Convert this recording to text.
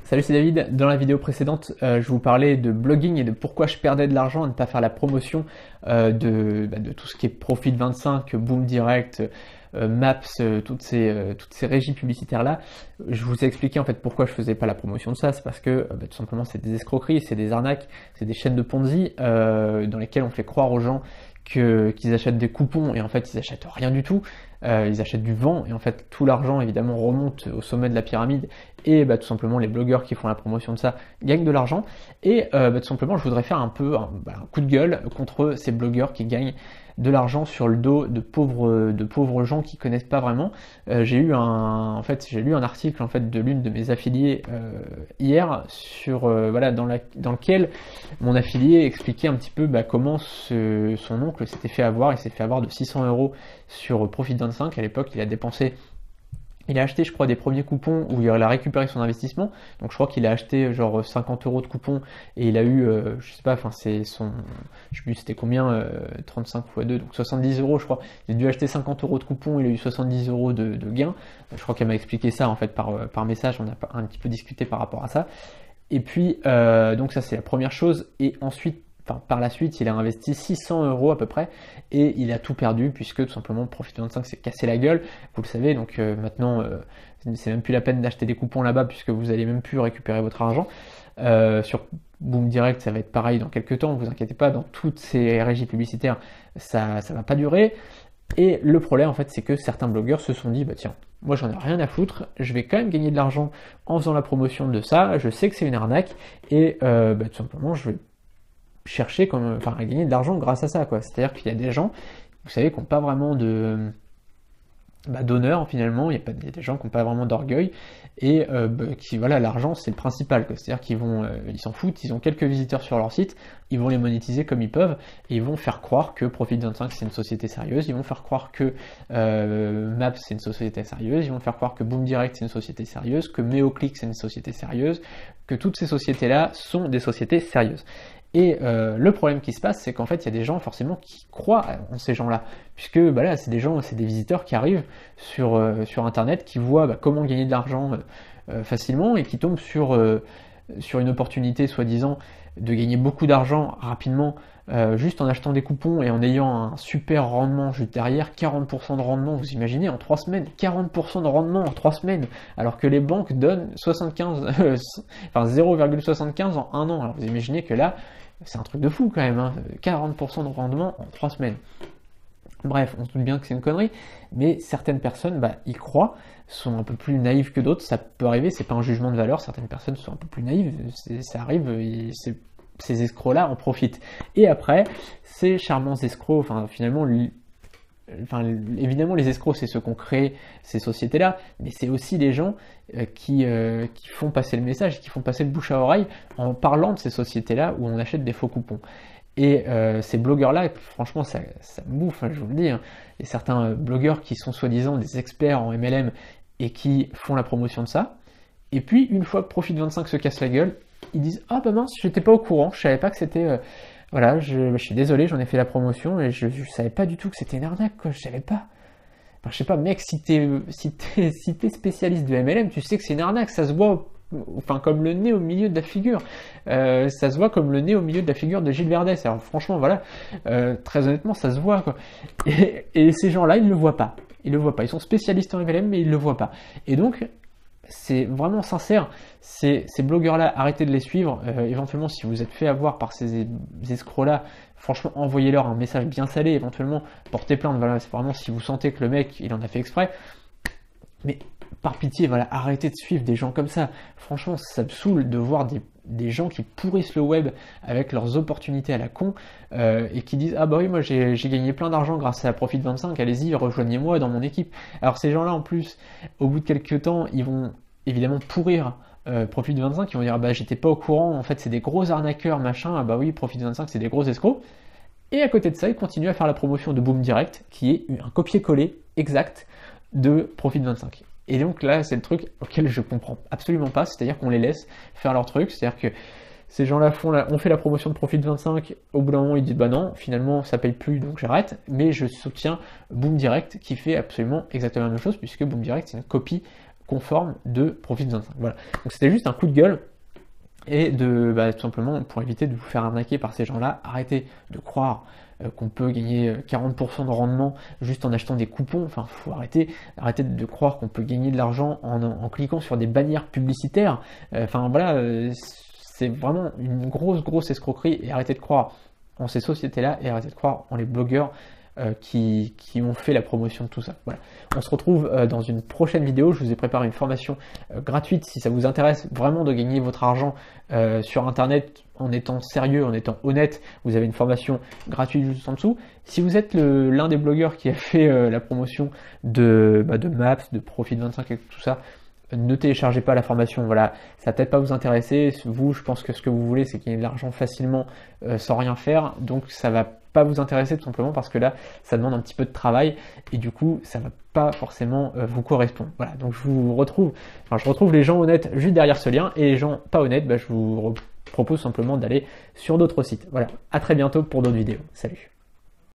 Salut, c'est David. Dans la vidéo précédente, je vous parlais de blogging et de pourquoi je perdais de l'argent à ne pas faire la promotion de tout ce qui est Profit25, Boom Direct, Maps, toutes ces régies publicitaires-là. Je vous ai expliqué en fait pourquoi je faisais pas la promotion de ça. C'est parce que tout simplement c'est des escroqueries, c'est des arnaques, c'est des chaînes de Ponzi dans lesquelles on fait croire aux gens qu'ils achètent des coupons et en fait ils achètent rien du tout. Ils achètent du vent et en fait tout l'argent évidemment remonte au sommet de la pyramide et tout simplement les blogueurs qui font la promotion de ça gagnent de l'argent et tout simplement je voudrais faire un coup de gueule contre ces blogueurs qui gagnent de l'argent sur le dos de pauvres gens qui connaissent pas vraiment. J'ai lu un article en fait de l'une de mes affiliées hier sur dans lequel mon affilié expliquait un petit peu comment son oncle s'était fait avoir. Il s'est fait avoir de 600 € sur Profit25. À l'époque, il a acheté, je crois, des premiers coupons où il a récupéré son investissement. Donc je crois qu'il a acheté genre 50 € de coupons et il a eu, je sais plus c'était combien, 35 x 2, donc 70 € je crois. Il a dû acheter 50 € de coupons, il a eu 70 € de gains. Je crois qu'elle m'a expliqué ça en fait par message, on a un petit peu discuté par rapport à ça. Et puis, donc ça c'est la première chose. Et ensuite, par la suite, il a investi 600 € à peu près et il a tout perdu puisque tout simplement Profit25 s'est cassé la gueule, vous le savez. Donc maintenant, c'est même plus la peine d'acheter des coupons là-bas puisque vous allez même plus récupérer votre argent. Sur Boom Direct, ça va être pareil dans quelques temps, ne vous inquiétez pas, dans toutes ces régies publicitaires, ça va pas durer. Et le problème en fait, c'est que certains blogueurs se sont dit tiens, moi j'en ai rien à foutre, je vais quand même gagner de l'argent en faisant la promotion de ça, je sais que c'est une arnaque et tout simplement je vais chercher à gagner de l'argent grâce à ça, quoi. C'est-à-dire qu'il y a des gens, vous savez, qui n'ont pas vraiment d'honneur finalement, il y a des gens qui n'ont pas vraiment d'orgueil et l'argent c'est le principal, quoi. C'est-à-dire ils s'en foutent, ils ont quelques visiteurs sur leur site, ils vont les monétiser comme ils peuvent et ils vont faire croire que Profit25 c'est une société sérieuse, ils vont faire croire que Maps c'est une société sérieuse, ils vont faire croire que Boom Direct c'est une société sérieuse, que Meoclick c'est une société sérieuse, que toutes ces sociétés-là sont des sociétés sérieuses. Et le problème qui se passe, c'est qu'en fait, il y a des gens forcément qui croient en ces gens-là, puisque c'est des visiteurs qui arrivent sur Internet, qui voient comment gagner de l'argent facilement et qui tombent sur une opportunité, soi-disant, de gagner beaucoup d'argent rapidement, juste en achetant des coupons et en ayant un super rendement juste derrière, 40% de rendement, vous imaginez, en 3 semaines, 40% de rendement en 3 semaines, alors que les banques donnent 0,75 en 1 an. Alors vous imaginez que là, c'est un truc de fou quand même, 40% de rendement en 3 semaines. Bref, on se doute bien que c'est une connerie, mais certaines personnes y croient, sont un peu plus naïves que d'autres, ça peut arriver, c'est pas un jugement de valeur, certaines personnes sont un peu plus naïves, ça arrive, ces escrocs-là en profitent. Et après, ces charmants escrocs, évidemment les escrocs c'est ceux qui ont créé ces sociétés-là, mais c'est aussi les gens qui font passer le message, qui font passer le bouche à oreille en parlant de ces sociétés-là où on achète des faux coupons. Et ces blogueurs-là, franchement, ça me bouffe, je vous le dis. Il y a certains blogueurs qui sont soi-disant des experts en MLM et qui font la promotion de ça. Et puis, une fois que Profit25 se casse la gueule, ils disent « Ah bah mince, j'étais pas au courant, je savais pas que c'était... je suis désolé, j'en ai fait la promotion et je savais pas du tout que c'était une arnaque, quoi, je savais pas. » Je sais pas, mec, si t'es spécialiste de MLM, tu sais que c'est une arnaque, ça se voit... comme le nez au milieu de la figure. Ça se voit comme le nez au milieu de la figure de Gilles Verdès. Alors franchement, très honnêtement, ça se voit, quoi. Et ces gens-là, ils ne le voient pas. Ils le voient pas. Ils sont spécialistes en MLM, mais ils ne le voient pas. Et donc, c'est vraiment sincère. Ces blogueurs-là, arrêtez de les suivre. Éventuellement, si vous êtes fait avoir par ces escrocs-là, franchement, envoyez-leur un message bien salé. Éventuellement, portez plainte. C'est vraiment si vous sentez que le mec, il en a fait exprès. Mais par pitié, arrêtez de suivre des gens comme ça. Franchement, ça me saoule de voir des gens qui pourrissent le web avec leurs opportunités à la con et qui disent « Ah bah oui, moi j'ai gagné plein d'argent grâce à Profit25, allez-y, rejoignez-moi dans mon équipe. » Alors ces gens-là, en plus, au bout de quelques temps, ils vont évidemment pourrir Profit25, ils vont dire « Bah j'étais pas au courant, en fait c'est des gros arnaqueurs, machin, ah bah oui, Profit25 c'est des gros escrocs. » Et à côté de ça, ils continuent à faire la promotion de Boom Direct, qui est un copier-coller exact de Profit25. Et donc là, c'est le truc auquel je comprends absolument pas, c'est-à-dire qu'on les laisse faire leur truc, c'est-à-dire que ces gens-là ont fait la promotion de Profit25, au bout d'un moment ils disent bah non, finalement ça paye plus donc j'arrête, mais je soutiens Boom Direct qui fait absolument exactement la même chose puisque Boom Direct c'est une copie conforme de Profit25. Voilà. Donc c'était juste un coup de gueule. Et tout simplement, pour éviter de vous faire arnaquer par ces gens-là, arrêtez de croire qu'on peut gagner 40% de rendement juste en achetant des coupons. Enfin, faut arrêter de croire qu'on peut gagner de l'argent en cliquant sur des bannières publicitaires. C'est vraiment une grosse escroquerie, et arrêtez de croire en ces sociétés-là et arrêtez de croire en les blogueurs qui ont fait la promotion de tout ça. Voilà. On se retrouve dans une prochaine vidéo. Je vous ai préparé une formation gratuite si ça vous intéresse vraiment de gagner votre argent sur Internet en étant sérieux, en étant honnête. Vous avez une formation gratuite juste en dessous. Si vous êtes l'un des blogueurs qui a fait la promotion de Maps, de Profit25 et tout ça, ne téléchargez pas la formation, voilà, ça va peut-être pas vous intéresser. Vous, je pense que ce que vous voulez, c'est gagner de l'argent facilement sans rien faire, donc ça va pas vous intéresser tout simplement parce que là, ça demande un petit peu de travail et du coup, ça va pas forcément vous correspondre. Voilà, donc je retrouve les gens honnêtes juste derrière ce lien, et les gens pas honnêtes, je vous propose simplement d'aller sur d'autres sites. Voilà, à très bientôt pour d'autres vidéos. Salut.